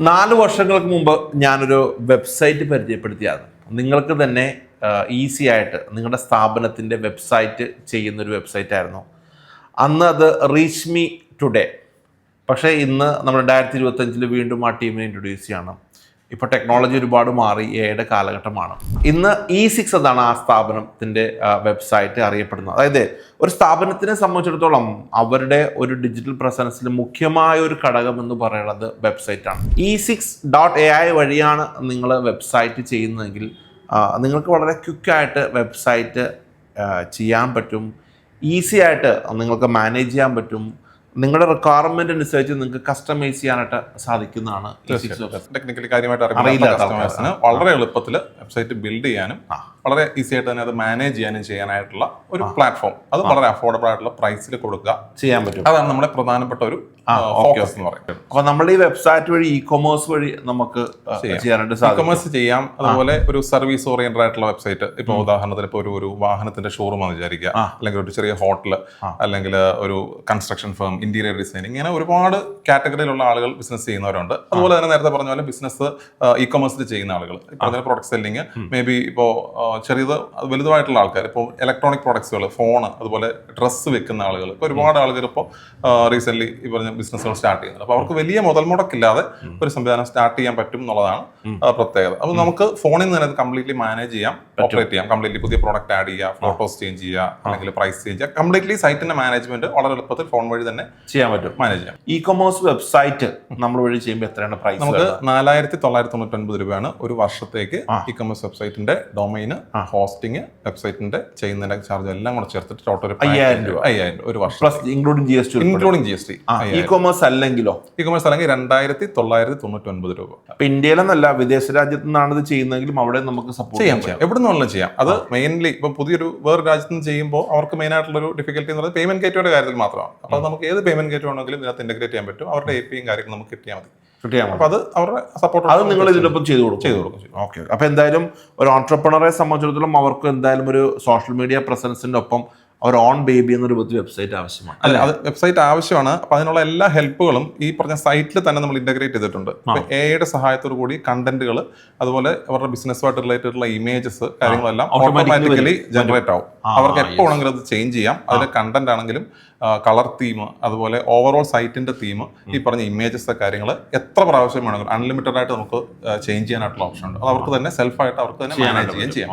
4 വർഷങ്ങൾക്ക് മുമ്പ് ഞാനൊരു വെബ്സൈറ്റ് പരിചയപ്പെടുത്തിയാണ്. നിങ്ങൾക്ക് തന്നെ ഈസി ആയിട്ട് നിങ്ങളുടെ സ്ഥാപനത്തിൻ്റെ വെബ്സൈറ്റ് ചെയ്യുന്നൊരു വെബ്സൈറ്റ് ആയിരുന്നു. അന്ന് അത് റീച്ച് മീ ടുഡേ. പക്ഷേ ഇന്ന് നമ്മൾ 2025 വീണ്ടും ആ ടീമിനെ ഇൻട്രൊഡ്യൂസ് ചെയ്യണം. ഇപ്പോൾ ടെക്നോളജി ഒരുപാട് മാറി, എയുടെ കാലഘട്ടമാണ്. ഇന്ന് E6 എന്നാണ് ആ സ്ഥാപനത്തിൻ്റെ വെബ്സൈറ്റ് അറിയപ്പെടുന്നത്. അതായത് ഒരു സ്ഥാപനത്തിനെ സംബന്ധിച്ചിടത്തോളം അവരുടെ ഒരു ഡിജിറ്റൽ പ്രസൻസിൽ മുഖ്യമായ ഒരു ഘടകം എന്ന് പറയുന്നത് വെബ്സൈറ്റാണ്. E6.ai വഴിയാണ് നിങ്ങൾ വെബ്സൈറ്റ് ചെയ്യുന്നതെങ്കിൽ നിങ്ങൾക്ക് വളരെ ക്വിക്കായിട്ട് വെബ്സൈറ്റ് ചെയ്യാൻ പറ്റും. ഈസി ആയിട്ട് നിങ്ങൾക്ക് മാനേജ് ചെയ്യാൻ പറ്റും. നിങ്ങളുടെ റിക്വയർമെന്റ് അനുസരിച്ച് നിങ്ങൾക്ക് കസ്റ്റമൈസ് ചെയ്യാനായിട്ട് സാധിക്കുന്നതാണ്. ടെക്നിക്കലി കാര്യമായിട്ട് അറിയില്ല കസ്റ്റമേഴ്സിന് വളരെ എളുപ്പത്തിൽ വെബ്സൈറ്റ് ബിൽഡ് ചെയ്യാനും വളരെ ഈസി ആയിട്ട് തന്നെ അത് മാനേജ് ചെയ്യാനായിട്ടുള്ള ഒരു പ്ലാറ്റ്ഫോം, അത് വളരെ അഫോർഡബിൾ ആയിട്ടുള്ള പ്രൈസിൽ കൊടുക്കുക ചെയ്യാൻ പറ്റും. അതാണ് നമ്മുടെ പ്രധാനപ്പെട്ട ഒരു ഫോക്കസ് എന്ന് പറയുന്നത്. അപ്പൊ നമ്മൾ ഈ വെബ്സൈറ്റ് വഴി ഇ-കൊമേഴ്സ് വഴി നമുക്ക് ചെയ്യാനായിട്ട് സാധിക്കും. ഇ-കൊമേഴ്സ് ചെയ്യാം. അതുപോലെ ഒരു സർവീസ് ഓറിയന്റഡ് ആയിട്ടുള്ള വെബ്സൈറ്റ്, ഇപ്പൊ ഉദാഹരണത്തിന് ഇപ്പോൾ ഒരു വാഹനത്തിന്റെ ഷോറൂം എന്ന് വിചാരിക്കുക, അല്ലെങ്കിൽ ഒരു ചെറിയ ഹോട്ടൽ, അല്ലെങ്കിൽ ഒരു കൺസ്ട്രക്ഷൻ ഫേം, ഇന്റീരിയർ ഡിസൈനിങ്, ഇങ്ങനെ ഒരുപാട് കാറ്റഗറിയിലുള്ള ആളുകൾ ബിസിനസ് ചെയ്യുന്നവരുണ്ട്. അതുപോലെ തന്നെ നേരത്തെ പറഞ്ഞ പോലെ ബിസിനസ് ഇ-കൊമേഴ്സിൽ ചെയ്യുന്ന ആളുകൾ, ഇപ്പൊ പ്രൊഡക്ട് സെല്ലിങ്, മേ ബി ഇപ്പോൾ ചെറിയത് വലുതുമായിട്ടുള്ള ആൾക്കാർ, ഇപ്പോൾ ഇലക്ട്രോണിക് പ്രൊഡക്ട്സുകൾ, ഫോൺ, അതുപോലെ ഡ്രസ്സ് വെക്കുന്ന ആളുകൾ, ഇപ്പോൾ ഒരുപാട് ആളുകൾ ഇപ്പോൾ റീസെന്റ് ഈ പറഞ്ഞ ബിസിനസ്സുകൾ സ്റ്റാർട്ട് ചെയ്യുന്നത്. അപ്പോൾ അവർക്ക് വലിയ മുതൽ മുടക്കില്ലാതെ ഒരു സംവിധാനം സ്റ്റാർട്ട് ചെയ്യാൻ പറ്റും എന്നുള്ളതാണ് പ്രത്യേകത. അപ്പോൾ നമുക്ക് ഫോണിൽ നിന്ന് തന്നെ കംപ്ലീറ്റ്ലി മാനേജ് ചെയ്യാം, ഓപ്പറേറ്റ് ചെയ്യാം, കംപ്ലീറ്റ്ലി പുതിയ പ്രോഡക്റ്റ് ആഡ് ചെയ്യുക, ഫോട്ടോസ് ചേഞ്ച് ചെയ്യുക, അല്ലെങ്കിൽ പ്രൈസ് ചേഞ്ച് ചെയ്യുക, കംപ്ലീറ്റ്ലി സൈറ്റിന്റെ മാനേജ്മെന്റ് വളരെ എളുപ്പത്തിൽ ഫോൺ വഴി തന്നെ ചെയ്യാൻ പറ്റും, മാനേജ് ചെയ്യാം. ഇ-കൊമേഴ്സ് വെബ്സൈറ്റ് നമ്മൾ വഴി ചെയ്യുമ്പോൾ എത്രയാണ് പ്രൈസ്? നമുക്ക് 4,999 രൂപയാണ് ഒരു വർഷത്തേക്ക് ഇ-കൊമേഴ്സ് വെബ്സൈറ്റിന്റെ ഡൊമൈന്, ഹോസ്റ്റിംഗ്, വെബ്സൈറ്റിന്റെ ചെയ്യുന്നതിന്റെ ചാർജ് എല്ലാം കൂടെ ചേർത്തിട്ട് ടോട്ടൽ 5,000 രൂപ ഒരു വർഷം, ഇൻക്ലൂഡിംഗ് GST. ഇ-കൊമേഴ്സ് അല്ലെങ്കിലോ? ഇ-കൊമേഴ്സ് അല്ലെങ്കിൽ 2,999 രൂപ. ഇപ്പൊ ഇന്ത്യയിലെന്നല്ല, വിദേശ രാജ്യത്തു നിന്നാണ് ഇത് ചെയ്യുന്നതെങ്കിലും അവിടെ നമുക്ക് സപ്പോർട്ട് ചെയ്യാം. എവിടെ നിന്നും ചെയ്യാം. അത് മെയിൻലി ഇപ്പൊ പുതിയൊരു വേറെ രാജ്യത്ത് നിന്ന് ചെയ്യുമ്പോൾ അവർക്ക് മെയിൻ ആയിട്ടുള്ള ഒരു ഡിഫിക്കൽട്ടി എന്ന് പറയുന്നത് പേയ്മെന്റ് ഗേറ്റ്വേയുടെ കാര്യത്തിൽ മാത്രമാണ്. അപ്പോൾ നമുക്ക് ഏത് പേയ്മെന്റ് ഗേറ്റ് വേണമെങ്കിലും ഇതിനകത്ത് ഇന്റഗ്രേറ്റ് ചെയ്യാൻ പറ്റും. അവരുടെ API കാര്യങ്ങൾ നമുക്ക് കിട്ടിയാൽ മതി. അപ്പൊ അത് അവരുടെ സപ്പോർട്ട്, അത് നിങ്ങൾ ഇതിനൊപ്പം ചെയ്തു കൊടുക്കും. ഓക്കെ. അപ്പൊ എന്തായാലും ഒരു ഓൺട്രപ്രണറെ സംബന്ധിച്ചിടത്തോളം അവർക്ക് എന്തായാലും ഒരു സോഷ്യൽ മീഡിയ പ്രസൻസിന്റെ ഒപ്പം അവർ ഓൺ ബേബി എന്നൊരു വെബ്സൈറ്റ് ആവശ്യമാണ്. അല്ല, അത് വെബ്സൈറ്റ് ആവശ്യമാണ്. അപ്പൊ അതിനുള്ള എല്ലാ ഹെൽപ്പുകളും ഈ പറഞ്ഞ സൈറ്റിൽ തന്നെ നമ്മൾ ഇന്റഗ്രേറ്റ് ചെയ്തിട്ടുണ്ട്. എയുടെ സഹായത്തോടു കൂടി കണ്ടന്റുകൾ, അതുപോലെ അവരുടെ ബിസിനസ്സുമായിട്ട് റിലേറ്റഡ് ഉള്ള ഇമേജസ്, കാര്യങ്ങളെല്ലാം ഓട്ടോമാറ്റിക്കലി ജനറേറ്റ് ആവും. അവർക്ക് എപ്പോൾ വേണമെങ്കിലും അത് ചേഞ്ച് ചെയ്യാം. അതിലെ കണ്ടന്റ് ആണെങ്കിലും കളർ തീം, അതുപോലെ ഓവറോൾ സൈറ്റിന്റെ തീം, ഈ പറഞ്ഞ ഇമേജസ്, കാര്യങ്ങൾ എത്ര പ്രാവശ്യം വേണമെങ്കിലും അൺലിമിറ്റഡ് ആയിട്ട് നമുക്ക് ചേഞ്ച് ചെയ്യാനായിട്ടുള്ള ഓപ്ഷൻ ഉണ്ട്. അത് അവർക്ക് തന്നെ സെൽഫായിട്ട് അവർക്ക് തന്നെ മാനേജ് ചെയ്യാൻ ചെയ്യാം.